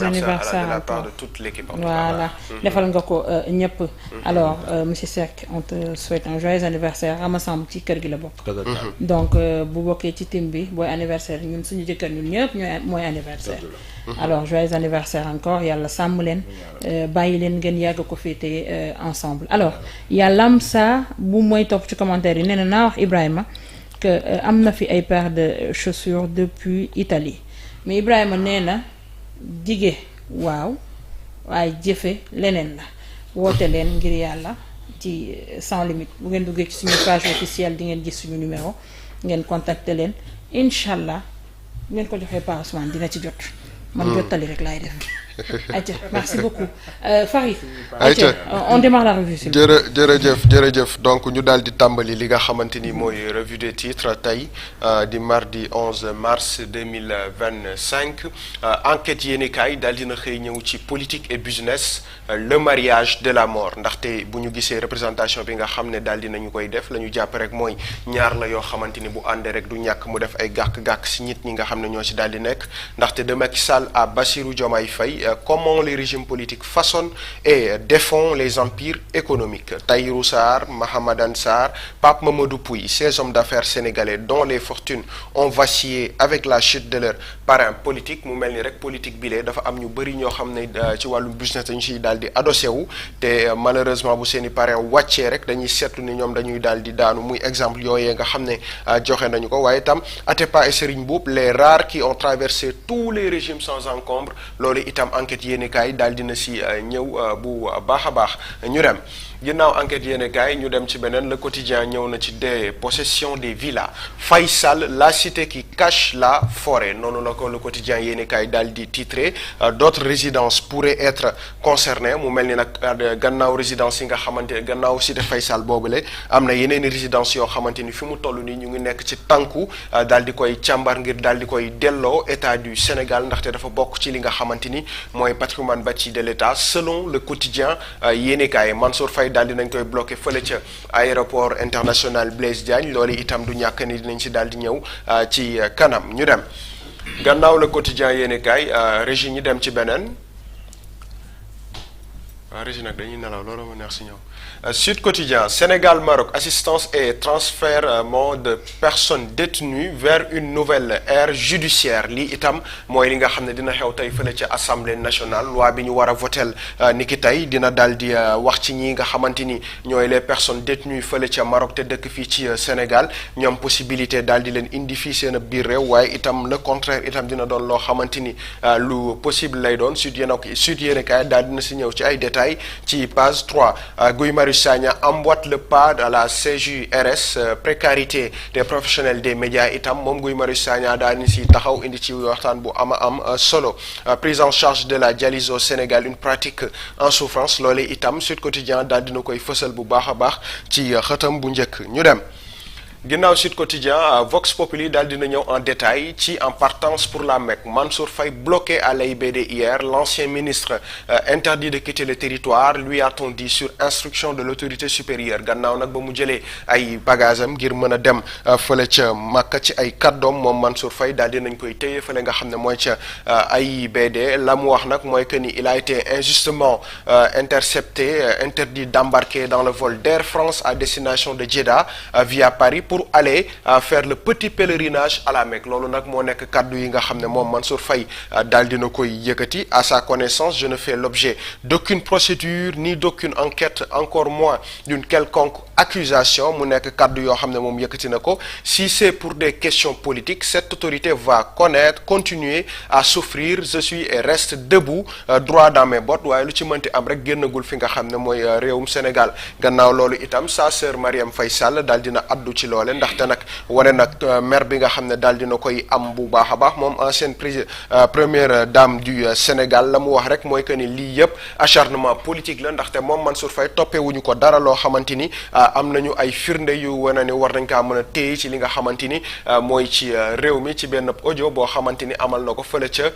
anniversaire de la part de toute l'équipe. Voilà defal nga ko ñëpp. Alors monsieur Seck on te souhaite un joyeux anniversaire Ramassam ci kër gi la bokk. donc bu bokkee ci team bi booy anniversaire ñun suñu jëkkër ñun ñëpp ñooy mooy anniversaire. alors joyeux anniversaire encore yàlla sàmm leen bàyyi leen ngeen yàgg ko féete ensemble. alors yàllam sa bu mooy topp ci commentaire yi nee na naa wax Ibrahima que am na fi ay paires de chaussures depuis Italie mais Ibrahima nee na. dige waaw waaye jëfe leneen la woote leen ngir yàlla ci sans limite bu ngeen duggee ci suñu page officielle di ngeen gis suñu numéro ngeen contacter leen incha allah bu ngeen ko joxee Pa Ousmane dina ci jot. man jottali rek laay def. ayca merci beaucoup Farid. ayca on démarre la revue. jërëjëf donc ñu daal di tàmbali li nga xamante ni mooy revue des titres tey di mardi 11 mars 2025 enquête yéenekaay daal dina xëy ñëw ci politique et business le mariage de la mort ndaxte bu ñu gisee représentation bi nga xam ne daal dinañu koy def la ñu jàpp rek mooy ñaar la yoo xamante ni bu àndee rek du ñàkk mu def ay gàkk-gàkk si nit ñi nga xam ne ñoo ci daal di nekk ndaxte de Macky Sall à Bassirou Diomaye Faye. Comment les régimes politiques façonnent et défont les empires économiques. Tahirou Sarr, Mahamadan Sarr, Pape Mamadou Pouye, ces hommes d'affaires sénégalais dont les fortunes ont vacillé avec la chute de leur parrain politique mu mel ni rek politique bi lee dafa am ñu bëri ñoo xam ne ci wàllum business dañu ciy daal di adossé wu te malheureusement bu seen i parrain wàccee rek dañuy seetlu ni ñoom dañuy daal di daanu muy exemple yooyee nga xam ne joxe nañu ko waaye itam Atepa et Serigne Mboup les rares qui ont traversé tous les régimes sans encombre loolu itam enquête yéenekaay daal dina si ñëw bu baax a baax ñu dem ginnaaw enquête yéenekaay ñu dem ci beneen le quotidien ñëw na ci des possessions des villas Faye Sall la cité qui cache la forêt noonu la ko le quotidien yéenekaay daal di titré d'autres résidences pourraient être concernées mu mel ni nag gannaaw résidence yi nga xamante gannaaw cité Faye Sall boobule am na yeneen i résidence yoo xamante ni fi mu toll nii ñu ngi nekk ci tànku daal di koy càmbar ngir daal di koy delloo état du Sénégal ndaxte dafa bokk ci li nga xamante ni mooy patrimoine bâti de l'État selon le quotidien yéenekaay Mansour Faye daal dinañ koy bloqué fële ca aéroport international Blaise Diagne loolu itam du ñàkk ni dinañ si daal di ñëw ci kanam ñu dem gannaaw le quotidien yéenekaay régie ñi dem ci beneen waaw régie nag dañuy nelaw loolu ma neex si ñëw Sud Quotidien Sénégal Maroc assistance et transfèrement de personnes détenues vers une nouvelle ère judiciaire lii itam mooy li nga xam ne dina xew tey fële ci assemblée nationale loi bi ñu war a votel ni ki tey dina daal di wax ci ñi nga xamante ni ñooy les personnes détenues fële ca Maroc te dëkk fii ci Sénégal ñoom possibilité daal di leen indi fii seen biir réew waaye itam le contraire itam dina doon loo xamante ni lu possible lay doon Sud yéenekaay daal dina si ñëw ci ay détails ci page 3 Guy Marius Sagna emboîte le pas à la CJRS précarité des professionnels des médias itam moom Guy Marius Sagna daal ni si taxaw indi ci waxtaan bu am solo prise en charge de la dialyse au Sénégal une pratique en souffrance loolee itam Sud Quotidien daal dina koy fësal bu baax a baax ci xëtam bu njëkk ñu dem ginnaaw Sud Quotidien Vox Populi daal dina ñëw en détail ci en partance pour la Mecque Mansour Faye bloqué à l'AIBD hier l'ancien ministre interdit de quitter le territoire lui a-t-on dit sur instruction de l'autorité supérieure gannaaw nag ba mu jëlee ay bagages am ngir mën a dem fële ca Makka ci ay kàddoom moom Mansour Faye daal dinañ koy téye fële nga xam ne mooy ca AIBD la mu wax nag mooy que ni il a été injustement intercepté interdit d'embarquer dans le vol d'Air France à destination de Jeddah via Paris pour aller faire le petit pèlerinage à la Mecque loolu nag moo nekk kaddu yi nga xam ne moom Mansour Faye daal dina koy yëkkati à sa connaissance je ne fais l'objet d'aucune procédure ni d'aucune enquête encore moins d'une quelconque accusation mu nekk kaddu yoo xam ne moom yëkkati na ko si c'est pour des questions politiques cette autorité va continuer à souffrir je suis et reste debout droit dans mes bottes waaye lu ci mënti am rek génnagul fi nga xam ne mooy réewum Sénégal gannaaw loolu itam sa sœur Marième Faye Sall daal dina addu ci loole ndaxte nag wane nag maire bi nga xam ne daal dina koy am bu baax a baax moom ancienne première dame du Sénégal la mu wax rek mooy que ni lii yëpp acharnement politique la ndaxte moom Mansour Faye toppee wuñu ko dara loo xamante ni am nañu ay firnde yu wane ni war nañ kaa mën a téye ci li nga xamante ni mooy ci réew mi ci benn audio boo xamante ni amal na ko fële ca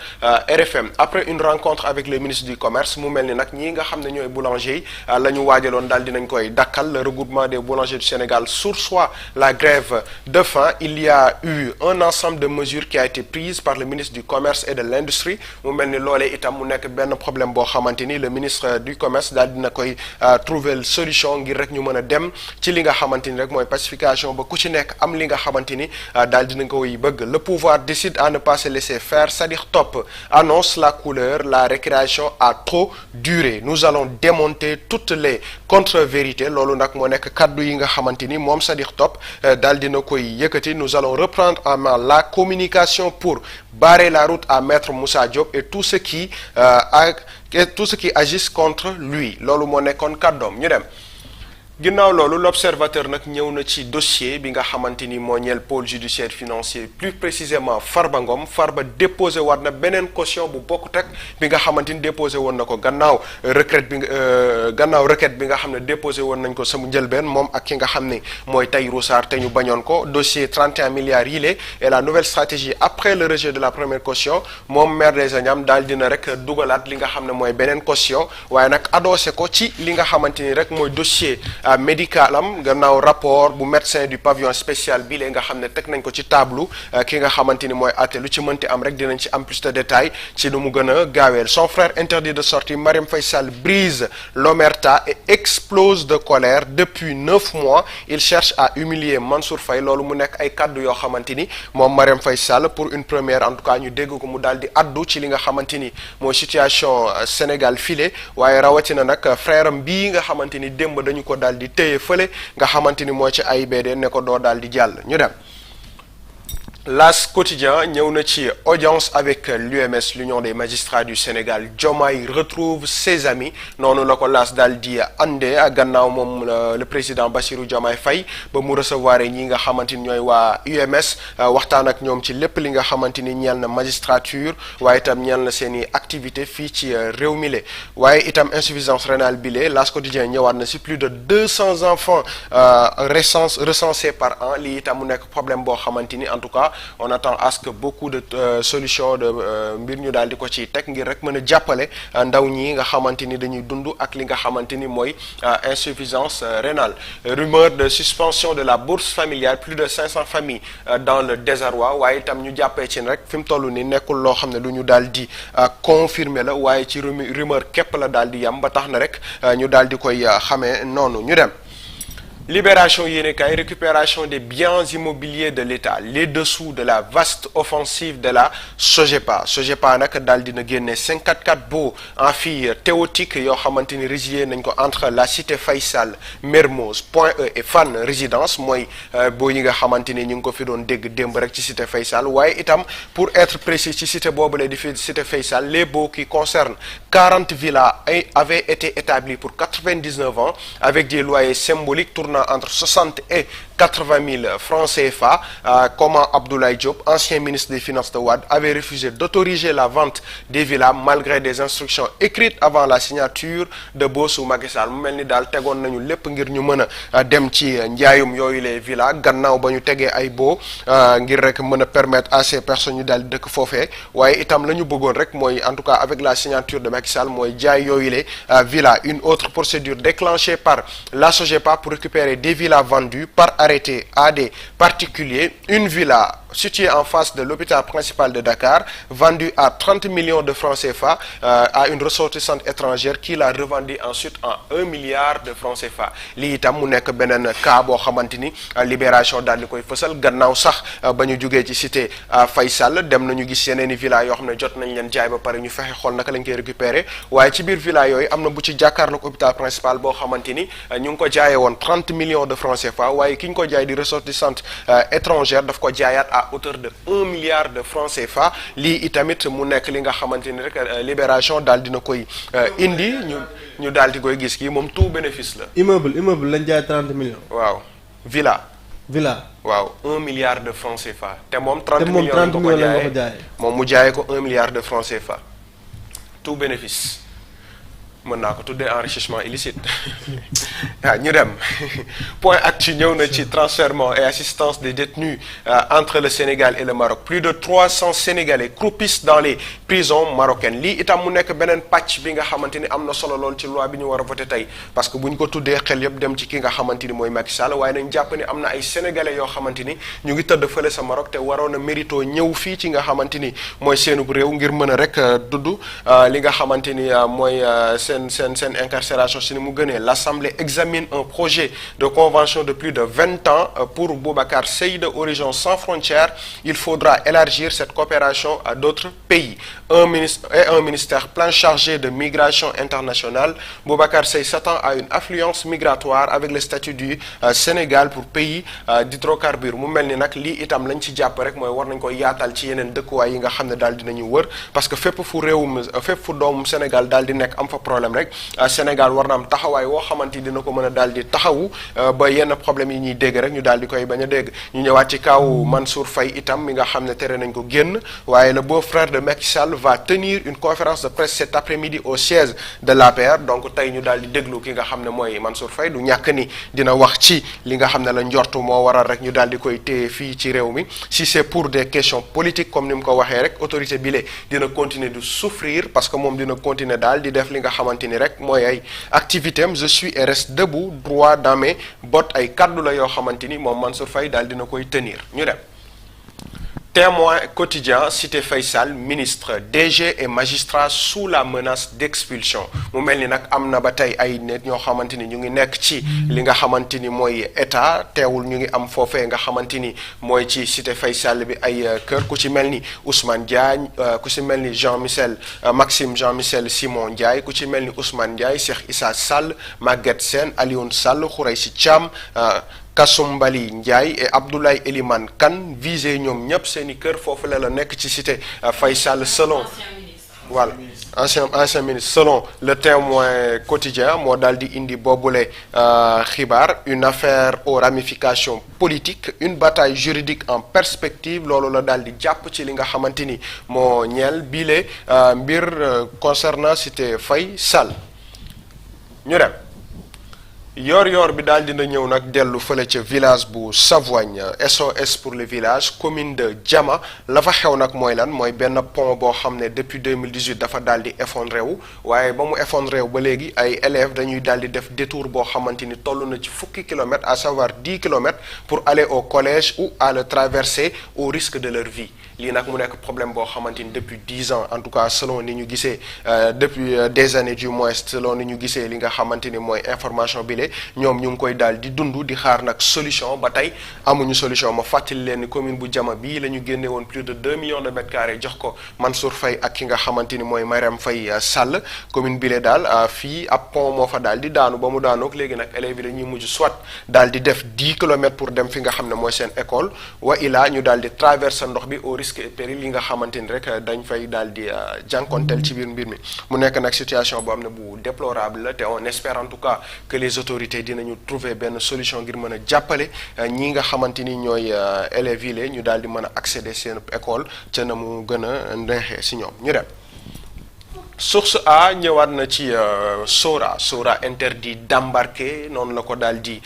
RFM après une rencontre avec le ministre du commerce mu mel ni nag ñii nga xam ne ñooy boulanger yi la ñu waajaloon daal dinañ koy dakkal. Le regroupement des boulangers du Sénégal surseoit la grève de faim. Il y a eu un ensemble de mesures qui a été prise par le ministre du commerce et de l'industrie mu mel ni loolee itam mu nekk benn problème boo xamante ni le ministre du commerce daal dina koy trouver solution ngir rek ñu mën a dem ci li nga xamante ni rek mooy pacification ba ku ci nekk am li nga xamante ni daal dina koy bëgg. Le pouvoir décide à ne pas se laisser faire. Sadikh Top annonce la couleur. La récréation a trop duré. Nous allons démonter toutes les contre-vérités. Loolu nag moo nekk kaddu yi nga xamante ni moom Sadikh Top daal dina koy yëkkati. Nous allons reprendre en main la communication pour barrer la route à Maître Moussa Diop et tout ce qui agissent contre lui. Loolu moo nekkoon kàddoom ñu dem. ginnaaw loolu l'observateur nag ñëw na ci dossier bi nga xamante ni moo ñeel pôle judiciaire financier plus précisément Farba Ngom. Farba déposé war na beneen caution bu bokkut ak bi nga xamante ni déposé woon na ko gannaaw requête bi nga xam ne déposé woon nañ ko sama njëlbeen moom ak ki nga xam ne mooy Tahirou Sarr te ñu bañoon ko. Dossier 31 milliards yile et la nouvelle stratégie après le rejet de la première caution moom maire des Agnam daal dina rek dugalaat li nga xam ne mooy beneen caution waaye nag adossé ko ci li nga xamante ni rek mooy dossier médical am gannaaw rapport bu médecin du pavillon spécial bi lee nga xam ne teg nañ ko ci tableau ki nga xamante ni mooy àtte lu ci mënti am rek dinañ ci am plus de détails ci nu mu gën a gaaweel. Son frère interdit de sortie. Marième Faye Sall brise l'omerta et explose de colère. Depuis 9 mois il cherche à humilier Mansour Faye. Loolu mu nekk ay kaddu yoo xamante ni moom Marième Faye Sall pour une première en tout cas ñu dégg ko mu daal di addu ci li nga xamante ni mooy situation Sénégal filé waaye rawatina nag frère am bii nga xamante ni démb dañu ko daal di téye fële nga xamante ni moo ci AIBD ne ko doo daal di jàll ñu dem. L'As quotidien ñëw na ci audience avec l'UMS l'Union des magistrats du Sénégal. Diomaye retrouve ses amis noonu la ko L'As daal di andee ak gannaaw moom le président Bassirou Diomaye Faye ba mu recevoir ñi nga xamante ni ñooy waa UMS waxtaan ak ñoom ci lépp li nga xamante ni ñeel na magistrature waaye itam ñeel na seen i activité fii ci réew mi le waaye itam insuffisance rénale bi le L'As quotidien ñëwaat na si plus de 200 enfants recensés par an lii itam mu nekk problème boo xamante ni en tout cas on attend à ce que beaucoup de solutions de mbir ñu daal di ko ci teg ngir rek mën a jàppale ndaw ñi nga xamante ni dañuy dund ak li nga xamante ni mooy insuffisance rénale. Rumeur de suspension de la bourse familiale. Plus de 500 familles dans le désarroi waaye itam ñu jàppee ci rek fi mu toll ni nekkul loo xam ne lu ñu daal di confirmer la waaye ci rumeur képp la daal di yam ba tax na rek ñu daal di koy xamee noonu ñu dem. Libération yéenekaay. Récupération des biens immobiliers de l'État. Les dessous de la vaste offensive de la SOGEPA. SOGEPA nag daal dina génne 54 baux emphytéotiques yoo xamante ni résilié nañ ko entre la cité Faysal, Mermoz, Point E et Fann Résidence mooy boo yi nga xamante ni ñu ngi ko fi doon dégg démb rek ci cité Faysal waaye itam pour être précis ci cité boobule di fi cité Faysal les baux qui concernent 40 villas avaient été établis pour 99 ans avec des loyers symboliques tournant entre 60 et 80 000 francs CFA. Comment Abdoulaye Diop, ancien ministre des Finances de Wade, avait refusé d'autoriser la vente des villas malgré des instructions écrites avant la signature de Bossou Macky Sall. Mu mel ni daal tegoon nañu lépp ngir ñu mën a dem ci njaayum yooyu les villas gannaaw ba ñu tegee ay baux ngir rek mën a permettre à ces personnes ñu daal di dëkk foofee waaye itam la ñu bëggoon rek mooy en tout cas avec la signature de Macky Sall mooy jaay yooyu les villas. Une autre procédure déclenchée par la SOGEPA pour récupérer des villas vendues par arrêté à des particuliers. Une villa située en face de l'hôpital principal de Dakar, vendue à 30 millions de francs CFA à une ressortissante étrangère qui l'a revendue ensuite en 1 milliard de francs CFA. Lii itam mu nekk beneen cas boo xamante ni Libération daal di koy fësal gannaaw sax ba ñu jugee ci cité Faysal dem nañu gis yeneen i villa yoo xam ne jot nañ leen jaay ba pare ñu fexe xool naka lañ koy récupérer waaye ci biir villa yooyu am na bu ci jàkkaarloog hôpital principal boo xamante ni ñu ngi ko jaayee woon 30 millions de francs CFA waaye ki ñu ko jaay di ressortissante étrangère daf ko jaayaat à hauteur de 1 milliard de francs CFA. lii itamit mu nekk li nga xamante ni rek Libération daal dina koy indi ñu daal di koy gis kii moom tout bénéfice la. immeuble lañ jaay 30 millions. waaw villa. waaw 1 milliard de francs CFA. te moom 30 millions lañ ko jaayee moom mu jaayee ko 1 milliard de francs CFA tout bénéfice. mën naa ko tuddee enrichissement illicite waaw ñu dem point actu ñëw na ci transfèrement et assistance des détenus entre le Sénégal et le Maroc. Plus de 300 Sénégalais croupissent dans les prisons marocaines lii itam mu nekk beneen pàcc bi nga xamante ni am na solo lool ci loi bi ñu war a voté tey parce que bu ñu ko tuddee xel yëpp dem ci ki nga xamante ni mooy Macky Sall waaye nañ jàpp ni am na ay sénégalais yoo xamante ni ñu ngi tëdd fële sa Maroc te waroon a mérito ñëw fii ci nga xamante ni mooy seenub réew ngir mën a rek dudd li nga xamante ni mooy seen incarcération si ni mu gënee. L'Assemblée examine un projet de convention de plus de 20 ans pour Boubacar Seye de Horizon Sans Frontières. Il faudra élargir cette coopération à d'autres pays. Un ministère plein chargé de migration internationale. Boubacar Seye s'attend à une affluence migratoire avec le statut du Sénégal pour pays d'hydrocarbures mu mel ni nag lii itam lañ ci jàpp rek mooy war nañ ko yaatal ci yeneen dëkkuwaay yi nga xam ne daal dinañu wër parce que fépp fu doomu Sénégal daal di nekk am fa problème rek Sénégal war na am taxawaay woo xamante ni dina ko mën a daal di taxawu ba yenn problème yi ñuy dégg rek ñu daal di koy bañ a dégg. ñu ñëwaat ci kaw Mansour Faye itam mi nga xam ne tere nañ ko génn waaye le beau-frère de Macky Sall va tenir une conférence de presse cet après-midi au siège de l'APR donc tey ñu daal di déglu ki nga xam ne mooy Mansour Faye du ñàkk ni dina wax ci li nga xam ne la njortu moo waral rek ñu daal di koy téye fii ci réew mi si c'est pour des questions politiques comme ni mu ko waxee rek autorité bi le dina continuer de souffrir parce que moom dina continuer daal di def li nga xamante ni rek mooy ay activité am je suis et reste debout droit dans mes bottes ay kaddu la yoo xamante ni moom Mansour Faye daal dina koy tenir ñu dem. Témoin quotidien cité Faye Sall ministre DG et magistrat sous la menace d'expulsion mu mel ni nag am na ba tey ay nit ñoo xamante ni ñu ngi nekk ci li nga xamante ni mooy état teewul ñu ngi am foofee nga xamante ni mooy ci cité Faye Sall bi ay kër ku ci mel ni Ousmane Diagne ku ci mel ni Maxime Jean Michel Simon Ndiaye ku ci mel ni Ousmane Ndiaye Cheikh Issa Sall Maguette Sène Alioune Sall Khoureychi Thiam Kassumbali Ndiaye et Abdoulaye Elimane Kane visé ñoom ñëpp seen i kër foofu la nekk ci cité Faye Sall selon voilà ancien ministre selon le Témoin quotidien moo daal di indi boobule xibaar une affaire aux ramifications politiques une bataille juridique en perspective loolu la daal di jàpp ci li nga xamante ni moo ñeel bile mbir concernant cité Faye Sall ñu dem. Yor bi daal dina ñëw nag dellu fële ca village bu Savoigne SOS pour le village commune de Diama la fa xew nag mooy lan mooy benn pont boo xam ne depuis 2018 dafa daal di effondré wu waaye ba mu effondré wu ba léegi ay élèves dañuy daal di def détour boo xamante ni toll na ci fukki kilomètres à savoir 10 kilomètres pour aller au collège ou à le traverser au risque de leur vie lii nag mu nekk problème boo xamante ni depuis 10 ans en tout cas selon ni ñu gisee depuis des années du moins selon ni ñu gisee li nga xamante ni mooy information bi ñoom ñu ngi koy daal di dund di xaar nag solution ba tey amuñu solution ma fàttali leen ni commune bu Diama bii la ñu génne woon plus de 2 millions de mètres carrés jox ko Mansour Faye ak ki nga xamante ni mooy Mariam Faye Sall commune bi le daal fii ab pont moo fa daal di daanu ba mu daanook léegi nag élèves yi dañuy mujj soit daal di def 10 kilomètres pour dem fi nga xam ne mooy seen école wa ilaa ñu daal di traverser ndox bi au risque et péril yi nga xamante ni rek dañ fay daal di jànkonteel ci biir mbir mi mu nekk nag situation boo xam ne bu déplorable la te on espère en tout cas que les autorités dinañu trouver benn solution ngir mën a jàppale ñi nga xamante ni ñooy élèves yi ñu daal di mën a accéder seen école ca na mu gën a neexee si ñoom ñu dem. Source A ñëwaat na ci Sora interdit d'embarquer noonu la ko daal di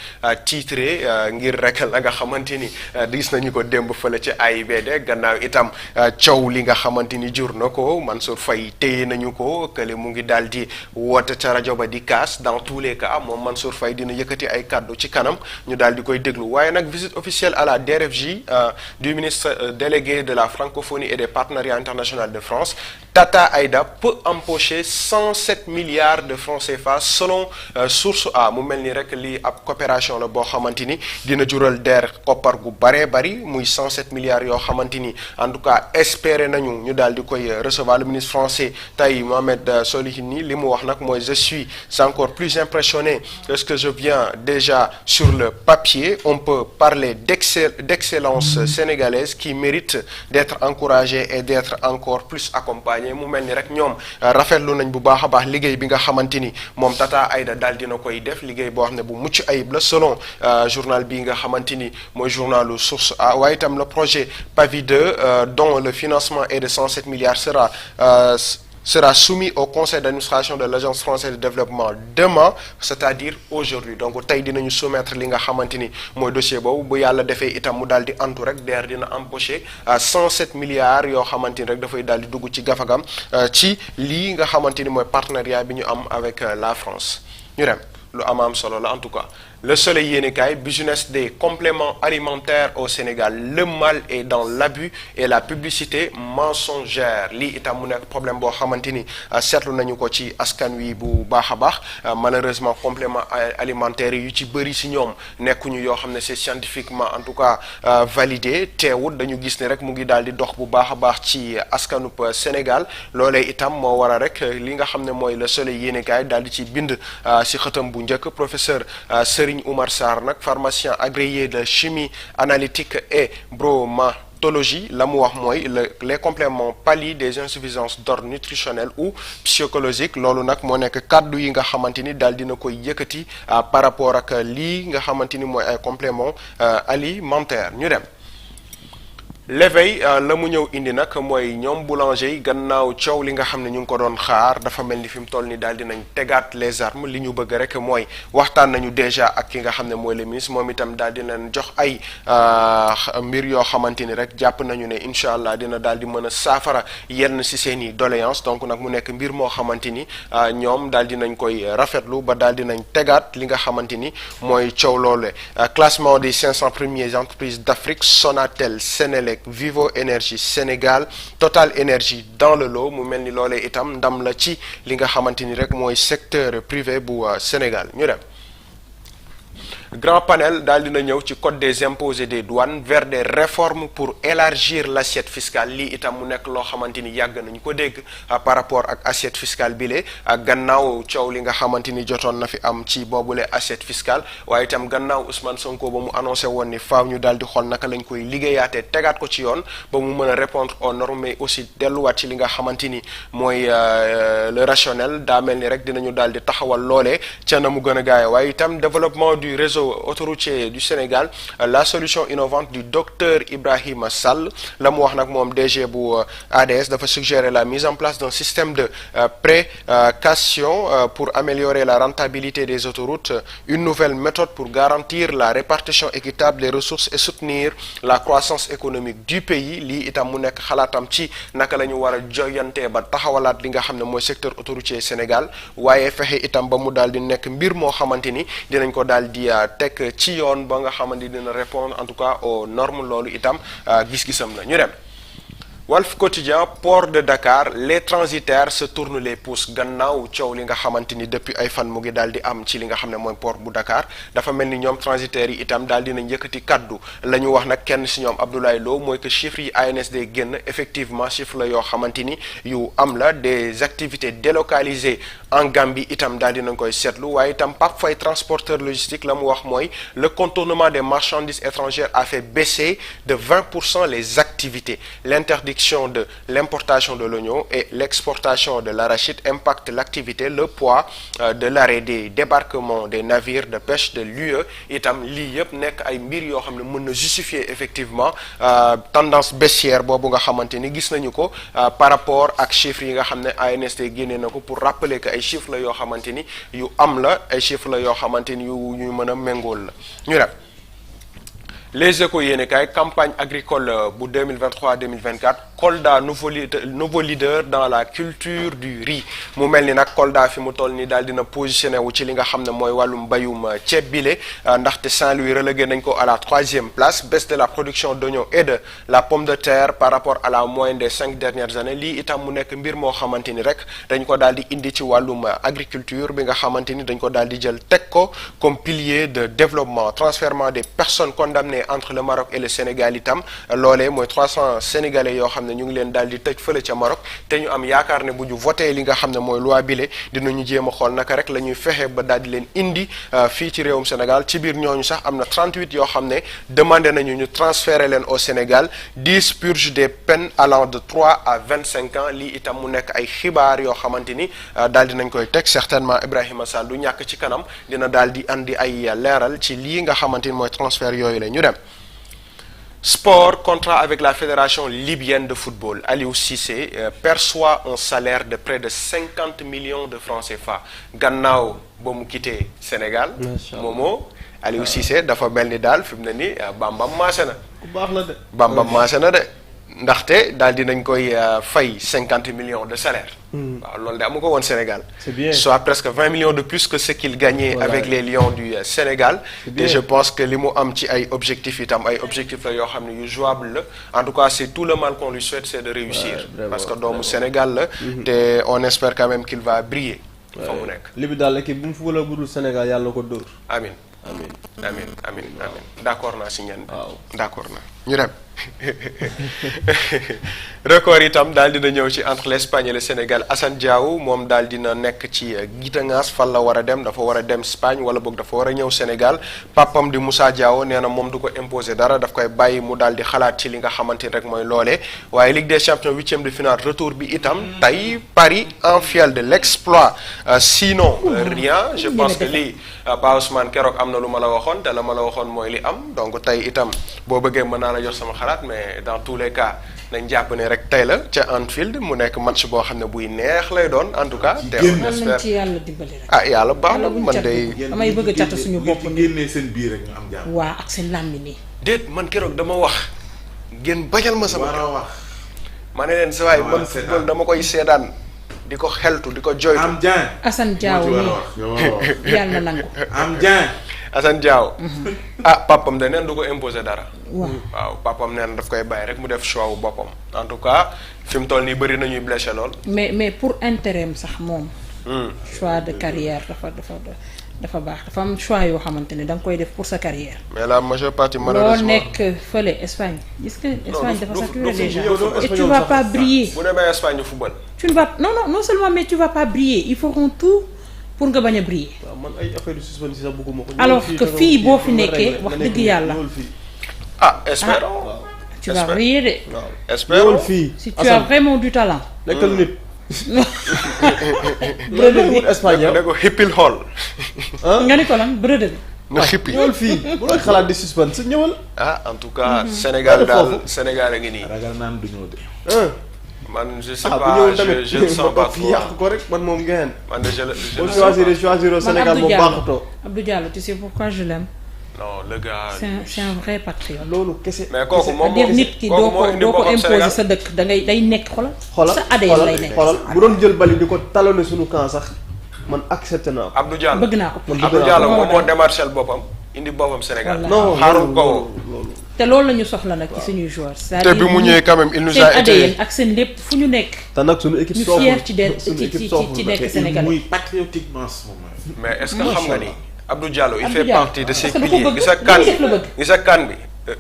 titré ngir rek la nga xamante ni gis nañu ko démb fële ci AIBD gannaaw itam coow li nga xamante ni jur na ko Mansour Faye téye nañu ko kële mu ngi daal di woote ca rajo ba di kaas dans tous les cas moom Mansour Faye dina yëkkati ay kàddu ci kanam ñu daal di koy déglu waaye nag visite officielle à la DRFJ du ministre délégué de la francophonie et des partenariats internationaux de France Tata Aïda peut empocher 107 milliards de francs CFA selon Source A mu mel ni rek lii ab coopération la boo xamante ni dina jural DER koppar gu baree bari muy 107 milliards yoo xamante ni en tout cas espéré nañu ñu daal di koy recevoir le ministre français tey Mohamed Solihini li mu wax nag mooy je suis encore plus impressionné que ce que je viens déjà sur le papier on peut parler d'excellence sénégalaise qui mérite d'être encouragée et d'être encore plus accompagnée mu mel ni rek ñoom rafetlu nañ bu baax a baax liggéey bi nga xamante ni moom Tata Aïda daal dina koy def liggéey boo xam ne bu mucc ayib la selon journal bi nga xamante ni mooy journalu Source A waaye itam le projet PAVI 2 dont le financement est de 107 milliards sera soumis au conseil d'administration de l'Agence française de développement demain, c'est-à-dire aujourd'hui. Donc tey dinañu soumettre li nga xamante ni mooy dossier boobu bu yàlla defee itam mu daal di antu rek DER dina empoché 107 milliards yoo xamante ni rek dafay daal di dugg ci gafagam ci lii nga xamante ni mooy partenariat bi ñu am avec la France ñu dem lu am solo la en tout cas. Le Soleil yéenekaay business des compléments alimentaires au Sénégal le mal est dans l'abus et la publicité mensongère lii itam mu nekk problème boo xamante ni seetlu nañu ko ci askan wi bu baax a baax malheureusement compléments alimentaires yu ci bëri si ñoom nekkuñu yoo xam ne c'est scientifiquement en tout cas validé teewul dañu gis ne rek mu ngi daal di dox bu baax a baax ci askanub Sénégal loolee itam moo war a rek li nga xam ne mooy Le Soleil yéenekaay daal di ci bind si xëtam bu njëkk professeur Serigne Oumar Sarr nag pharmacien agréé de chimie analytique et bromatologie la mu wax mooy les compléments pallient des insuffisances d'ordre nutritionnel ou psychologique loolu nag moo nekk kàddu yi nga xamante ni daal dina koy yëkkati par rapport ak lii nga xamante ni mooy ay compléments alimentaires ñu dem. L'éveil la mu ñëw indi nag mooy ñoom boulanger yi gannaaw coow li nga xam ne ñu ngi ko doon xaar dafa mel ni fi mu toll ni daal dinañ tegaat les armes li ñu bëgg rek mooy waxtaan nañu déjà ak ki nga xam ne mooy le ministre moom itam daal dinañ jox ay mbir yoo xamante ni rek jàpp nañu ne incha allah dina daal di mën a saafara yenn ci seen i doléance donc nag mu nekk mbir moo xamante ni ñoom daal dinañ koy rafetlu ba daal dinañ tegaat li nga xamante ni mooy coow loole classement des 500 premières entreprises d'Afrique Sonatel Sénélec Vivo Énergie Sénégal Total Énergie dans le lot mu mel ni loolee itam ndam la ci li nga xamante ni rek mooy secteur privé bu Sénégal ñu dem. Grand panel daal dina ñëw ci code des impôts et des douanes vers des réformes pour élargir l'assiette fiscale lii itam mu nekk loo xamante ni yàgg nañu ko dégg par rapport ak assiette fiscale bi lee gannaaw coow li nga xamante ni jotoon na fi am ci boobule assiette fiscale waaye itam gannaaw Ousmane Sonko ba mu annoncé woon ni faaw ñu daal di xool naka lañ koy liggéeyaatee tegaat ko ci yoon ba mu mën a répondre aux normes mais aussi delluwaat ci li nga xamante ni mooy le rationnel daa mel ni rek dinañu daal di taxawal loolee ca na mu gën a gaawe waaye itam développement du réseau autoroutier du Sénégal la solution innovante du docteur Ibrahima Sall la mu wax nag moom DG bu ADS dafa suggérer la mise en place d'un système de précation pour améliorer la rentabilité des autoroutes une nouvelle méthode pour garantir la répartition équitable des ressources et soutenir la croissance économique du pays lii itam mu nekk xalaatam ci naka la ñu war a joyantee ba taxawalaat li nga xam ne mooy secteur autoroutier Sénégal waaye fexe itam ba mu daal di nekk mbir moo xamante ni dinañ ko daal di teg ci yoon ba nga xamante ni dina répondre en tout cas aux normes loolu itam gis-gisam la ñu dem. Walf Quotidien port de Dakar les transitaires se tournent les pouces gannaaw coow li nga xamante ni depuis ay fan mu ngi daal di am ci li nga xam ne mooy port bu Dakar dafa mel ni ñoom transitaires yi itam daal dinañ yëkkati kaddu la ñu wax nag kenn si ñoom Abdoulaye Lo mooy que chiffres yi ANSD génn effectivement chiffre la yoo xamante ni yu am la des activités délocalisées en Gambie itam daal dinañ koy seetlu waaye itam Pape Faye transporteur logistique la mu wax mooy le contournement des marchandises étrangères a fait baisser de 20% les activités l'interdiction de l'importation de l'oignon et l'exportation de l'arachide impacte l'activité le poids de l'arrêt des débarquements des navires de pêche de l'UE itam lii yëpp nekk ay mbir yoo xam ne mën na justifier effectivement tendance baissière boobu nga xamante ni gis nañu ko par rapport ak chiffres yi nga xam ne ANSD génne na ko pour rappeler que ay chiffres la yoo xamante ni yu am la ay chiffres la yoo xamante ni yu ñu mën a méngool la ñu rek Les Échos yéenekaay campagne agricole bu 2023-2024 Kolda nouveau leader dans la culture du riz mu mel ni nag Kolda fi mu toll ni daal dina positionné wu ci li nga xam ne mooy wàllum bayum ceeb bile ndaxte Saint-Louis relégué nañ ko à la 3e place baisse de la production d'oignons et de la pomme de terre par rapport à la moyenne des 5 dernières années lii itam mu nekk mbir moo xamante ni rek dañ ko daal di indi ci wàllum agriculture bi nga xamante ni dañ ko daal di jël teg ko comme pilier de développement transfèrement des personnes condamnées entre le Maroc et le Sénégal itam loolee mooy 300 sénégalais yoo xam ne ñu ngi leen daal di tëj fële ca Maroc te ñu am yaakaar ne bu ñu voté li nga xam ne mooy loi bile dinañu jéem a xool naka rek la ñuy fexe ba daal di leen indi fii ci réewum Sénégal ci biir ñooñu sax am na 38 yoo xam ne demandé nañu ñu transférer leen au Sénégal 10 purgent des peines allant de 3 à 25 ans lii itam mu nekk ay xibaar yoo xamante ni daal di nañ koy teg certainement Ibrahima Sall du ñàkk ci kanam dina daal di andi ay leeral ci lii nga xamante ni mooy transfert yooyu la ñu dem. Sport, contrat avec la Fédération libyenne de football. Aliou Cissé perçoit un salaire de près de 50 millions de francs CFA. Gannaaw ba mu quitté Sénégal. Momo Aliou Cissé dafa mel ni daal fi mu ne nii Bambam maase na. ku baax la de. Bambam maase na de ndaxte daal dinañ koy fay 50 millions de salaire. waaw loolu de amu ko woon Sénégal. C'est bien. Soit presque 20 millions de plus que ce qu'il gagnait avec les Lions du Sénégal. Et je pense que li mu am ci ay objectifs itam ay objectifs la yoo xam ne yu jouable la en tout cas c'est tout le mal qu'on lui souhaite c'est de réussir. Parce que doomu Sénégal la. te on espère quand même qu'il va briller. fa mu nekk li bi daal équipe bu mu football budul Sénégal yàlla ko dóor. amin amin d'accord naa si ñenn. waaw d'accord naa ñu dem. record itam daal dina ñëw ci entre l'Espagne et le Sénégal. Assane Diao moom daal dina nekk ci gitangaas fan la war a dem dafa war a dem Espagne wala boog dafa war a ñëw Sénégal papam di Moussa Diao nee na moom du ko imposer dara daf koy bàyyi mu daal di xalaat ci li nga xamante ni rek mooy loolee waaye Ligue des Champions huitième de finale retour bi itam tey Paris en fiel de l'exploit sinon rien je pense que lii Pa Ousmane keroog am na lu ma la waxoon te la ma la waxoon mooy li am donc tey itam boo bëggee mën naa la jox sama xalaat mais dans tous les cas nañ jàpp ne rek tey la ca Anfield mu nekk match boo xam ne buy neex lay doon en tout cas. te on espère ci yàlla dimbali rek. ah yàlla baax na man day. damay bëgg a catu suñu bopp ngeen génnee seen biir rek ñu am jàmm. waa ak seen làmmi nii. déet man keroog dama wax ngeen bañal ma sama. war a wax. ma ne leen sa waay man football dama koy seedaan di ko xeltu di ko joytu. am jaan. Assane Diao nii yàlla na nangu. am jaan. Assane Diao. ah papam de neen du ko imposer dara. waaw papam neen daf koy bàyyi rek mu def choix wu boppam en tout cas fi mu toll nii bëri nañuy blessé lool. mais pour intérêt sax moom. choix de carrière dafa baax dafa am choix yoo xamante ne da nga koy def pour sa carrière. mais la majeure partie malheureusement loo nekk fële Espagne gis nga Espagne dafa saturé déjà yow et tu vas pas briller. bu demee Espagne football. tu ne vas non seulement mais tu vas pas briller ils feront tout pour nga bañ a briller. waaw man ay affaire yu suspendu sax bëgguma ko. alors que fii boo fi nekkee wax dëgg yàlla. ah espérons. tu vas briller de. espérons fii. si tu as vraiment du talent. nekkal nit. brother bi Espagne da ko hippil xool. nga ni ko lan brother bi. na xippi ñëwal fii bu looy xalaat di suspend si ñëwal. ah en tout cas. Sénégal daal Sénégal a ngi nii. ragal naan du ñëw de. man je sais bu pas ñëwul tamit je ne sens pas fii yàq ko rek man moom ngeen. man de je boo ne sens pas. choisir au Sénégal moom baaxatoo. Abdou Diallo tu sais pourquoi je l'aime. non le gars. c'est un vrai patriote. loolu kese. mais kooku moom c'est-à-dire nit ki doo ko imposer sa dëkk da ngay day nekk xoolal. sa ADN lay nekk xoolal bu doon jël bali di ko talonné suñu camp sax man accepté naa ko. Abdou Diallo bëgg naa ko. Abdou Diallo moom moo démarché boppam indi boppam Sénégal. Voilà. xaarul ko loolu. te loolu la ñu soxla nag ci suñuy joueurs. te bi mu ñëwee quand même il nous seen a ADN été. ak seen lépp fu ñu nekk. te nag suñu équipe ñu sooful fier ci suñu équipe sooful ci nag. nekk Sénégal. muy patriotiquement moom. mais est-ce que xam nga ni Abdou Diallo il Abdou fait Diallo, partie de ces parce que da ko piliers bëgg. gis nga kan li mu def la bëgg. gis nga kan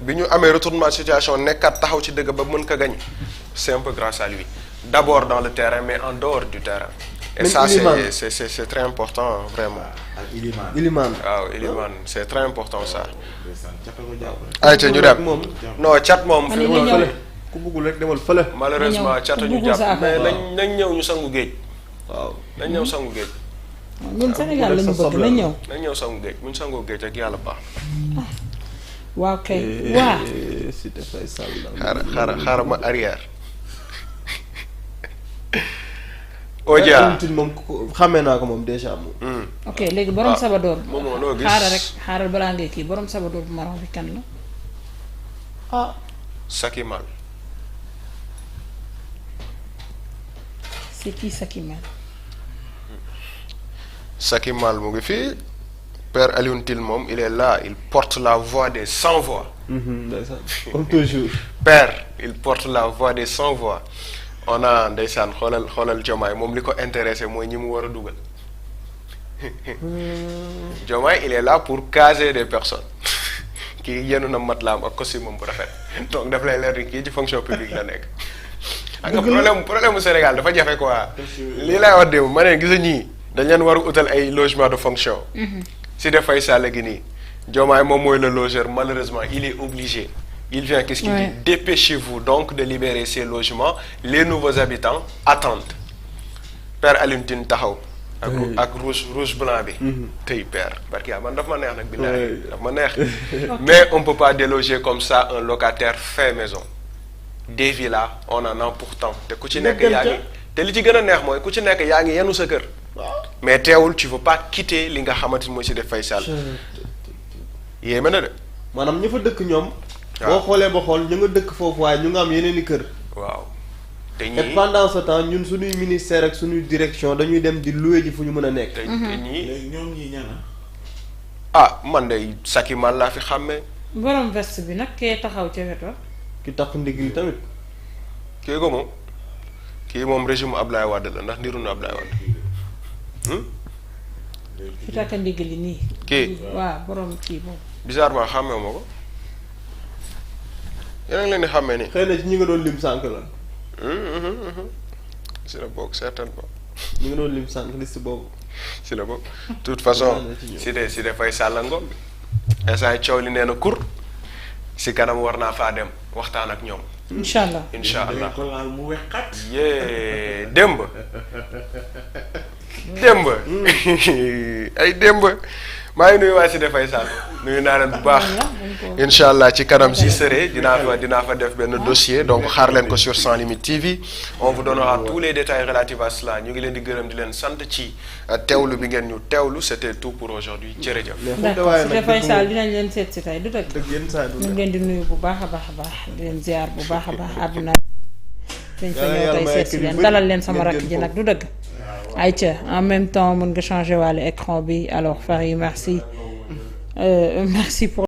bi ñu amee retournement de situation nekkat taxaw ci dëgg ba mën ko gagner c'est un peu grâce à lui d'abord dans le terrain mais en dehors du terrain. et Même ça Iliman. c'est très important vraiment. ak Iliman. Iliman. waaw Iliman c'est très important ça. ndeysaan cata ko jàpp. ayca ñu dem moom non cat moom. Man fi li mu ñëw. fële ku bëggul rek demal fële. malheureusement ñëw. catu Ku ñu bëggul sa jàpp mais affaire. nañ ñëw ñu sangu géej. waaw. nañ ñëw sangu géej. ñun Sénégal la ñu bëgg na ñëw. nañ ñëw sangu géej buñ sangoo géej ak yàlla baax. waaw kay waa. si te fay sall. xaaral ma arrière. Odia. moom xamee naa ko moom déjà moom. ok léegi borom ah, Sabadoor. moom moo loo gis. xaaral rek xaaral balaa ngay kii borom Sabadoor bu marron bi kan la. ah Saki Mal. c'est qui ça qui mel. Saki Mal mu ngi fii Père Alioune Tine moom il est là il porte la voix des sans voix. ndeysaan comme toujours. Père il porte la voix des sans voix. on a ndeysaan xoolal Diomaye moom li ko intéressé mooy ñi mu war a dugal. Diomaye il est là pour caser des personnes. kii yenu na matlaam ak costume am bu rafet donc daf lay leer ni kii ci fonction publique la nekk. xam nga problème mu Sénégal dafa jafe quoi. lii lay wax démb ma ne gis nga ñii dañ leen war a utal ay logement de fonction. si dafay sàll gi nii. Diomaye moom mooy le logeur malheureusement il est obligé. il vient qu'est-ce qu'il dit dépêchez-vous donc de libérer ces logements les nouveaux habitants attendent. Père Alioune Tine taxaw ak rouge blanc bi. tey père parce que man daf ma neex nag. billaay daf ma neex. mais on peut pas déloger comme ça un locataire fait maison. des villas on en a pourtant te ku ci nekk yaa ngi te li ci gën a neex mooy ku ci nekk yaa ngi yenu sa kër. mais teewul tu veux pas quitter li nga xamante ni mooy si def Faye Sall. yéeme na de. maanaam ña fa dëkk ñoom. boo xoolee ba xool ñu nga dëkk foofu waaye ñu nga am yeneen i kër. waaw te et ñii pendant ce temps ñun suñuy ministère ak suñuy direction dañuy dem di louer ji fu ñu mën a nekk. te ñii léegi ñoom ñii ñana man de Saki man laa fi xàmmee. borom veste bi nag kee taxaw ca weto. ki tax ndig li tamit. kii ko moom kii moom régime Ablaye Wade la ndax niru na Ablaye Wade. fi takk ndigg li nii. kii waaw borom kii boobu. bizarrement xàmmee ma ko yéen a ngi leen di xàmmee nii. xëy na ci ñi nga doon lim sànq la. si la bokk certainement. ñi nga doon lim sànq liste boobu. si la bokk de toute façon si de Faye Sall ngom instant coow li nee na kur si kanam war naa faa dem waxtaan ak ñoom. incha allah incha allah ko laal mu wexat yee démb ay démb maa ngi nuyu waa si dafay Sall nuyu naa leen bu baax incha allah ci kanam si sëree dinaa fa def benn dossier donc xaar leen ko sur Sans Limites TV on vous donnera tous les détails relatifs à cela ñu ngi leen di gërëm di leen sant ci teewlu bi ngeen ñu teewlu c'était tout pour aujourd'hui jërëjëf. d'accord si dafay Sall dinañ leen seet si tey du dëgg. dëgg yenn saa ñu ngi leen di nuyu bu baax a baax a baax di leen ziar bu baax a baax àdduna dañ fa ñëw tey seet si leen dalal leen sama rakk ji nag du dëgg. ayca en même temps mën nga changer wàllu écran bi alors Fary merci merci pour